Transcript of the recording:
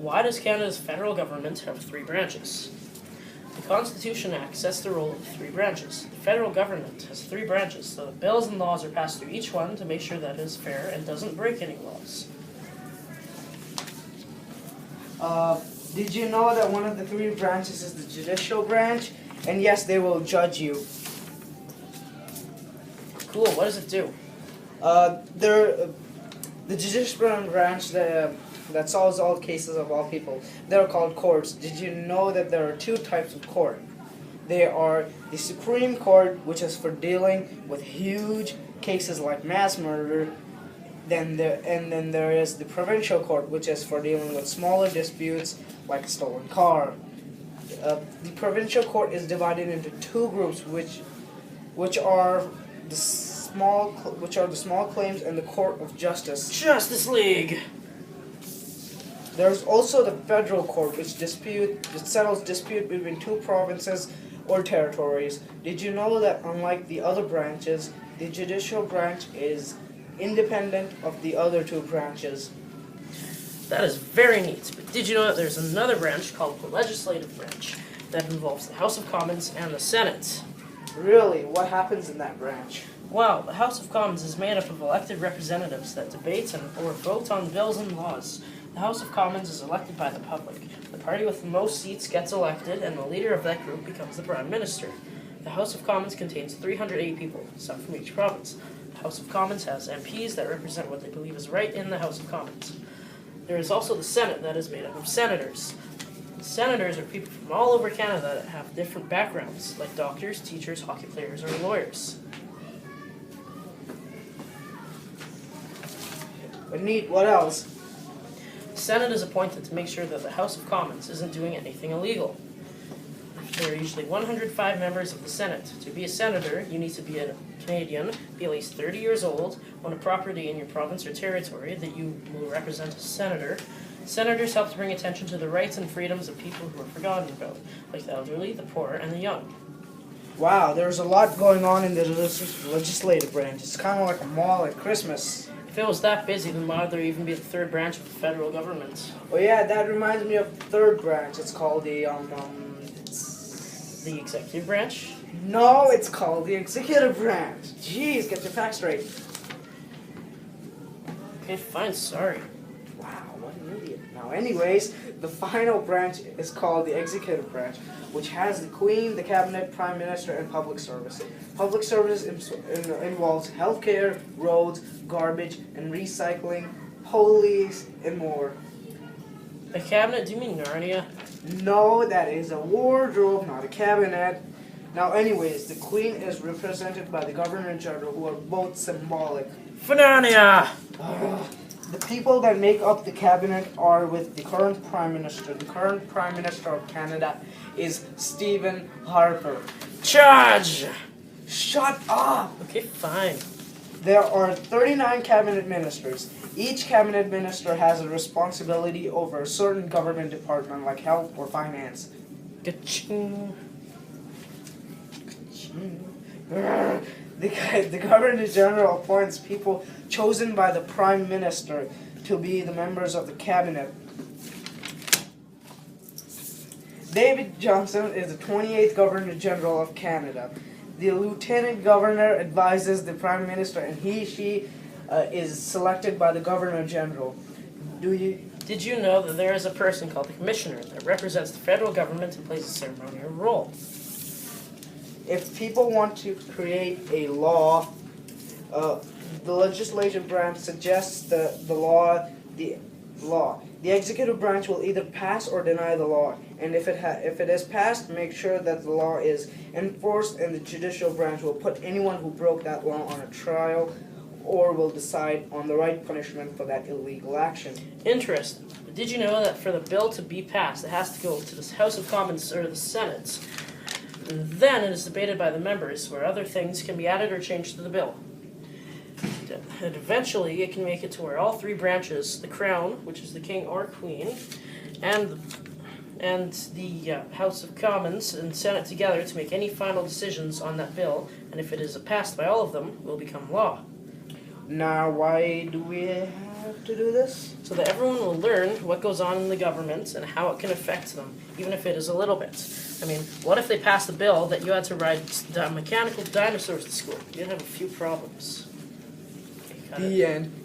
Why does Canada's federal government have three branches? The Constitution Act sets the role of the three branches. The federal government has three branches, so that bills and laws are passed through each one to make sure that it is fair and doesn't break any laws. Did you know that one of the three branches is the judicial branch? And yes, they will judge you. Cool, what does it do? The judicial branch that solves all cases of all people, they're called courts. Did you know that there are two types of court? They are the Supreme Court, which is for dealing with huge cases like mass murder. Then there is the Provincial Court, which is for dealing with smaller disputes like a stolen car. The Provincial Court is divided into two groups, which are the small claims and the Court of Justice. Justice League! There's also the Federal Court, which settles dispute between two provinces or territories. Did you know that unlike the other branches, the judicial branch is independent of the other two branches? That is very neat, but did you know that there's another branch called the legislative branch that involves the House of Commons and the Senate? Really? What happens in that branch? Well, the House of Commons is made up of elected representatives that debate or vote on bills and laws. The House of Commons is elected by the public. The party with the most seats gets elected, and the leader of that group becomes the Prime Minister. The House of Commons contains 308 people, some from each province. The House of Commons has MPs that represent what they believe is right in the House of Commons. There is also the Senate that is made up of senators. Senators are people from all over Canada that have different backgrounds, like doctors, teachers, hockey players, or lawyers. But neat, what else? The Senate is appointed to make sure that the House of Commons isn't doing anything illegal. There are usually 105 members of the Senate. To be a senator, you need to be a Canadian, be at least 30 years old, own a property in your province or territory that you will represent as senator. Senators help to bring attention to the rights and freedoms of people who are forgotten about, like the elderly, the poor, and the young. Wow, there's a lot going on in the legislative branch. It's kind of like a mall at Christmas. If it was that busy, then why would there even be the third branch of the federal government? Oh yeah, that reminds me of the third branch. It's called the The executive branch? No, it's called the executive branch. Jeez, get your facts straight. Okay, fine, sorry. Wow, what an idiot. Now, anyways, the final branch is called the executive branch, which has the Queen, the Cabinet, Prime Minister, and Public Service. Public Service involves healthcare, roads, garbage, and recycling, police, and more. A cabinet? Do you mean Narnia? No, that is a wardrobe, not a cabinet. Now, anyways, the Queen is represented by the Governor General, who are both symbolic. For Narnia! The people that make up the cabinet are with the current Prime Minister. The current Prime Minister of Canada is Stephen Harper. Charge! Shut up! Okay, fine. There are 39 cabinet ministers. Each cabinet minister has a responsibility over a certain government department like health or finance. Ka-ching. The Governor General appoints people chosen by the Prime Minister to be the members of the cabinet. David Johnston is the 28th Governor General of Canada. The Lieutenant Governor advises the Prime Minister, and she is selected by the Governor General. Did you know that there is a person called the Commissioner that represents the federal government and plays a ceremonial role? If people want to create a law, the legislative branch suggests the law. The executive branch will either pass or deny the law, and if it is passed, make sure that the law is enforced, and the judicial branch will put anyone who broke that law on a trial or will decide on the right punishment for that illegal action. Interesting. But did you know that for the bill to be passed, it has to go to the House of Commons or the Senate? And then it is debated by the members, where other things can be added or changed to the bill. And eventually it can make it to where all three branches, the Crown, which is the King or Queen, and the House of Commons and Senate together to make any final decisions on that bill, and if it is passed by all of them, will become law. Now, why do we have to do this? So that everyone will learn what goes on in the government and how it can affect them, even if it is a little bit. I mean, what if they passed a bill that you had to ride mechanical dinosaurs to school? You'd have a few problems. Okay, cut it. The end.